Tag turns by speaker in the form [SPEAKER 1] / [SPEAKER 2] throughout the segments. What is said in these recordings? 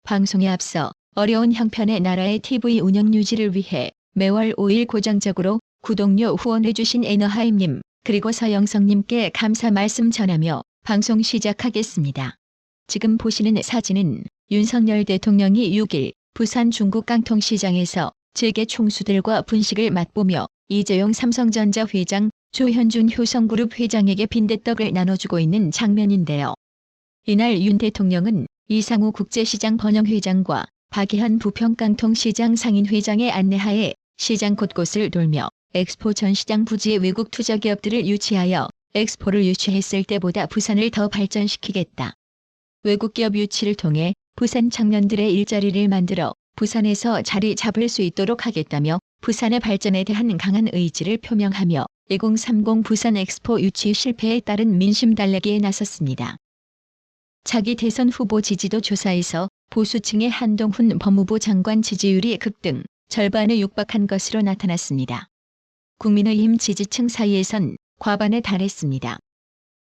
[SPEAKER 1] 방송에 앞서 어려운 형편의 나라의 TV 운영 유지를 위해 매월 5일 고정적으로 구독료 후원해주신 에너하임님 그리고 서영성님께 감사 말씀 전하며 방송 시작하겠습니다. 지금 보시는 사진은 윤석열 대통령이 6일 부산 중구 깡통시장에서 재계 총수들과 분식을 맛보며 이재용 삼성전자 회장, 조현준 효성그룹 회장에게 빈대떡을 나눠주고 있는 장면인데요. 이날 윤 대통령은 이상우 국제시장 번영회장과 박희한 부평깡통시장 상인회장의 안내하에 시장 곳곳을 돌며 엑스포 전시장 부지의 외국 투자기업들을 유치하여 엑스포를 유치했을 때보다 부산을 더 발전시키겠다. 외국 기업 유치를 통해 부산 청년들의 일자리를 만들어 부산에서 자리 잡을 수 있도록 하겠다며 부산의 발전에 대한 강한 의지를 표명하며 2030 부산 엑스포 유치 실패에 따른 민심 달래기에 나섰습니다. 차기 대선 후보 지지도 조사에서 보수층의 한동훈 법무부 장관 지지율이 급등, 절반에 육박한 것으로 나타났습니다. 국민의힘 지지층 사이에선 과반에 달했습니다.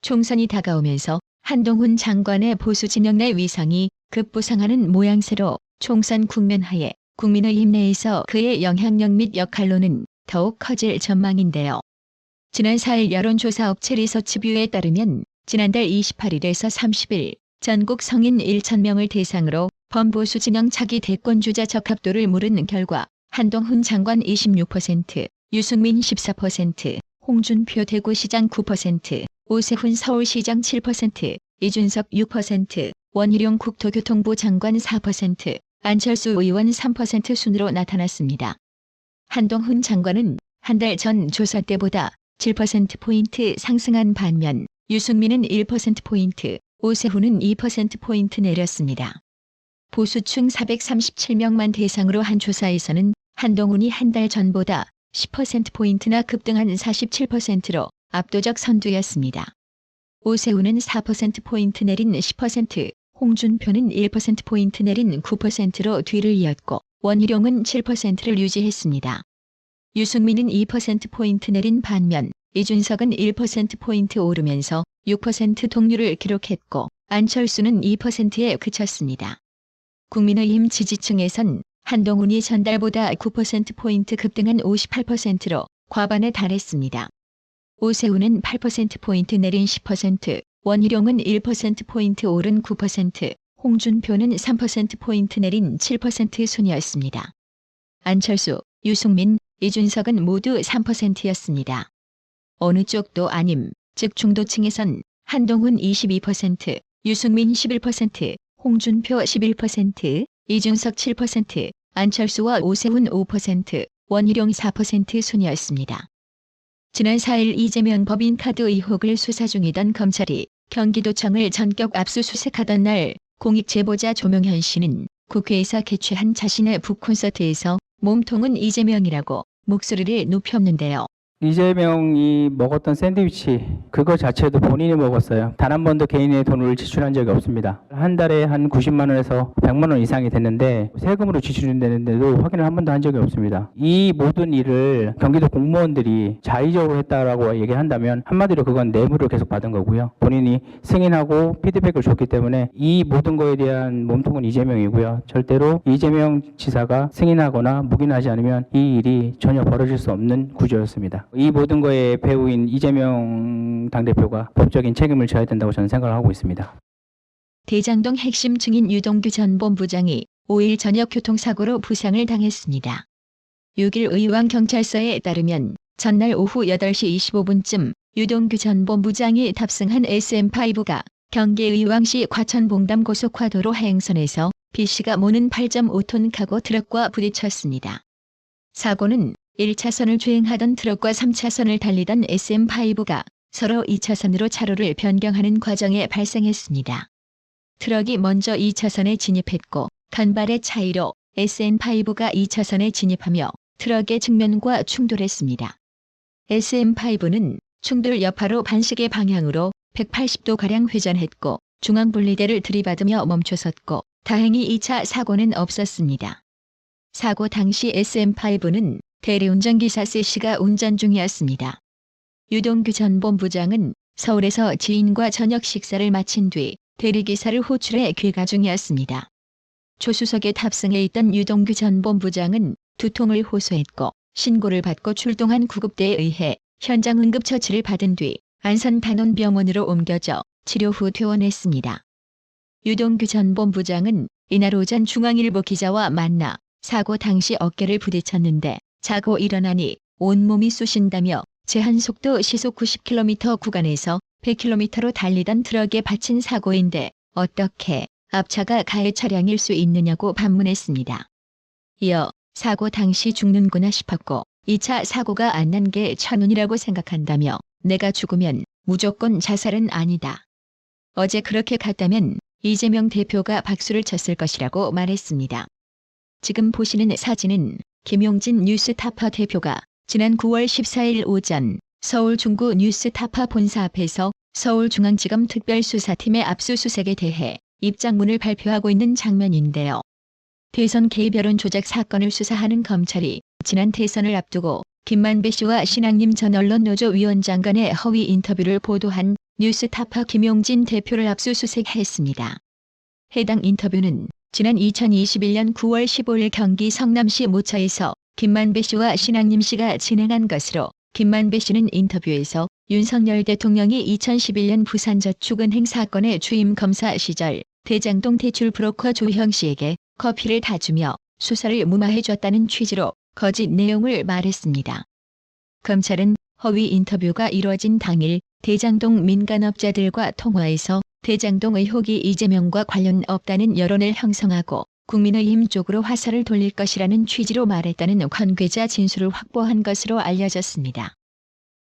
[SPEAKER 1] 총선이 다가오면서 한동훈 장관의 보수 진영 내 위상이 급부상하는 모양새로 총선 국면하에 국민의힘 내에서 그의 영향력 및 역할로는 더욱 커질 전망인데요. 지난 4일 여론조사 업체 리서치뷰에 따르면 지난달 28일에서 30일 전국 성인 1,000명을 대상으로 범보수 진영 차기 대권주자 적합도를 물은 결과 한동훈 장관 26%, 유승민 14%, 홍준표 대구시장 9%, 오세훈 서울시장 7%, 이준석 6%, 원희룡 국토교통부 장관 4%, 안철수 의원 3% 순으로 나타났습니다. 한동훈 장관은 한 달 전 조사 때보다 7%포인트 상승한 반면 유승민은 1%포인트, 오세훈은 2%포인트 내렸습니다. 보수층 437명만 대상으로 한 조사에서는 한동훈이 한 달 전보다 10%포인트나 급등한 47%로 압도적 선두였습니다. 오세훈은 4%포인트 내린 10%, 홍준표는 1%포인트 내린 9%로 뒤를 이었고 원희룡은 7%를 유지했습니다. 유승민은 2%포인트 내린 반면 이준석은 1%포인트 오르면서 6% 동률을 기록했고 안철수는 2%에 그쳤습니다. 국민의힘 지지층에선 한동훈이 전달보다 9%포인트 급등한 58%로 과반에 달했습니다. 오세훈은 8%포인트 내린 10%, 원희룡은 1%포인트 오른 9%, 홍준표는 3%포인트 내린 7% 순이었습니다. 안철수, 유승민, 이준석은 모두 3%였습니다. 어느 쪽도 아님, 즉 중도층에선 한동훈 22%, 유승민 11%, 홍준표 11%, 이준석 7%, 안철수와 오세훈 5%, 원희룡 4% 순이었습니다. 지난 4일 이재명 법인카드 의혹을 수사 중이던 검찰이 경기도청을 전격 압수수색하던 날 공익 제보자 조명현 씨는 국회에서 개최한 자신의 북콘서트에서 몸통은 이재명이라고 목소리를 높였는데요.
[SPEAKER 2] 이재명이 먹었던 샌드위치 그거 자체도 본인이 먹었어요. 단 한 번도 개인의 돈을 지출한 적이 없습니다. 한 달에 한 90만 원에서 100만 원 이상이 됐는데 세금으로 지출되는데도 확인을 한 번도 한 적이 없습니다. 이 모든 일을 경기도 공무원들이 자의적으로 했다라고 얘기를 한다면 한마디로 그건 뇌물을 계속 받은 거고요. 본인이 승인하고 피드백을 줬기 때문에 이 모든 거에 대한 몸통은 이재명이고요. 절대로 이재명 지사가 승인하거나 묵인하지 않으면 이 일이 전혀 벌어질 수 없는 구조였습니다. 이 모든 거에 배우인 이재명 당대표가 법적인 책임을 져야 된다고 저는 생각을 하고 있습니다.
[SPEAKER 1] 대장동 핵심 증인 유동규 전 본부장이 5일 저녁 교통사고로 부상을 당했습니다. 6일 의왕경찰서에 따르면 전날 오후 8시 25분쯤 유동규 전 본부장이 탑승한 SM5가 경기 의왕시 과천봉담 고속화도로 하행선에서 B씨가 모는 8.5톤 카고 트럭과 부딪혔습니다. 사고는 1차선을 주행하던 트럭과 3차선을 달리던 SM5가 서로 2차선으로 차로를 변경하는 과정에 발생했습니다. 트럭이 먼저 2차선에 진입했고 간발의 차이로 SM5가 2차선에 진입하며 트럭의 측면과 충돌했습니다. SM5는 충돌 여파로 반시계 방향으로 180도가량 회전했고 중앙분리대를 들이받으며 멈춰섰고 다행히 2차 사고는 없었습니다. 사고 당시 SM5는 대리운전기사 C씨가 운전 중이었습니다. 유동규 전 본부장은 서울에서 지인과 저녁 식사를 마친 뒤 대리기사를 호출해 귀가 중이었습니다. 조수석에 탑승해 있던 유동규 전 본부장은 두통을 호소했고 신고를 받고 출동한 구급대에 의해 현장 응급처치를 받은 뒤 안산단원병원으로 옮겨져 치료 후 퇴원했습니다. 유동규 전 본부장은 이날 오전 중앙일보 기자와 만나 사고 당시 어깨를 부딪혔는데 자고 일어나니 온몸이 쑤신다며 제한속도 시속 90km 구간에서 100km로 달리던 트럭에 받친 사고인데 어떻게 앞차가 가해 차량일 수 있느냐고 반문했습니다. 이어 사고 당시 죽는구나 싶었고 2차 사고가 안 난 게 천운이라고 생각한다며 내가 죽으면 무조건 자살은 아니다. 어제 그렇게 갔다면 이재명 대표가 박수를 쳤을 것이라고 말했습니다. 지금 보시는 사진은 김용진 뉴스타파 대표가 지난 9월 14일 오전 서울 중구 뉴스타파 본사 앞에서 서울중앙지검 특별수사팀의 압수수색에 대해 입장문을 발표하고 있는 장면인데요. 대선 개입 여론 조작 사건을 수사하는 검찰이 지난 대선을 앞두고 김만배 씨와 신앙림 전 언론노조 위원장 간의 허위 인터뷰를 보도한 뉴스타파 김용진 대표를 압수수색했습니다. 해당 인터뷰는 지난 2021년 9월 15일 경기 성남시 모처에서 김만배 씨와 신앙림 씨가 진행한 것으로 김만배 씨는 인터뷰에서 윤석열 대통령이 2011년 부산저축은행 사건의 주임 검사 시절 대장동 대출 브로커 조형 씨에게 커피를 다 주며 수사를 무마해줬다는 취지로 거짓 내용을 말했습니다. 검찰은 허위 인터뷰가 이뤄진 당일 대장동 민간업자들과 통화에서 대장동 의혹이 이재명과 관련 없다는 여론을 형성하고 국민의힘 쪽으로 화살을 돌릴 것이라는 취지로 말했다는 관계자 진술을 확보한 것으로 알려졌습니다.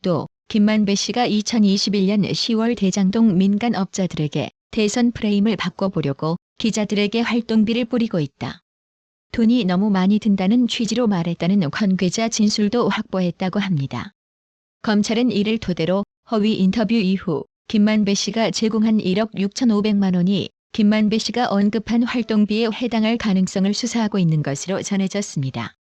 [SPEAKER 1] 또 김만배 씨가 2021년 10월 대장동 민간업자들에게 대선 프레임을 바꿔보려고 기자들에게 활동비를 뿌리고 있다. 돈이 너무 많이 든다는 취지로 말했다는 관계자 진술도 확보했다고 합니다. 검찰은 이를 토대로 허위 인터뷰 이후 김만배 씨가 제공한 1억 6,500만 원이 김만배 씨가 언급한 활동비에 해당할 가능성을 수사하고 있는 것으로 전해졌습니다.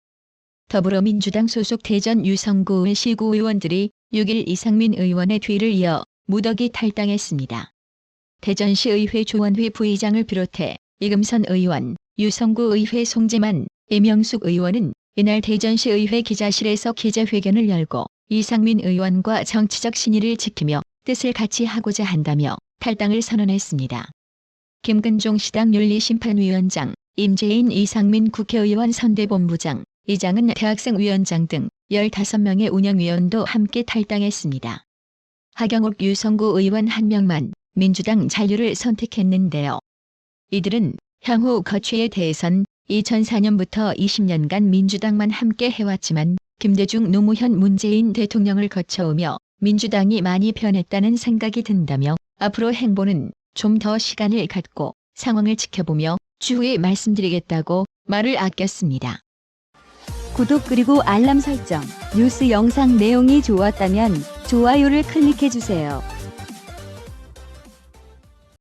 [SPEAKER 1] 더불어민주당 소속 대전 유성구 시구 의원들이 6일 이상민 의원의 뒤를 이어 무더기 탈당했습니다. 대전시의회 조원회 부의장을 비롯해 이금선 의원, 유성구 의회 송재만, 이명숙 의원은 이날 대전시의회 기자실에서 기자회견을 열고 이상민 의원과 정치적 신의를 지키며 뜻을 같이 하고자 한다며 탈당을 선언했습니다. 김근종 시당 윤리심판위원장, 임재인 이상민 국회의원 선대본부장, 이장은 대학생위원장 등 15명의 운영위원도 함께 탈당했습니다. 하경욱 유성구 의원 1명만 민주당 잔류를 선택했는데요. 이들은 향후 거취에 대해선 2004년부터 20년간 민주당만 함께 해왔지만 김대중 노무현 문재인 대통령을 거쳐오며 민주당이 많이 변했다는 생각이 든다며 앞으로 행보는 좀 더 시간을 갖고 상황을 지켜보며 추후에 말씀드리겠다고 말을 아꼈습니다.
[SPEAKER 3] 구독 그리고 알람 설정, 뉴스 영상 내용이 좋았다면 좋아요를 클릭해주세요.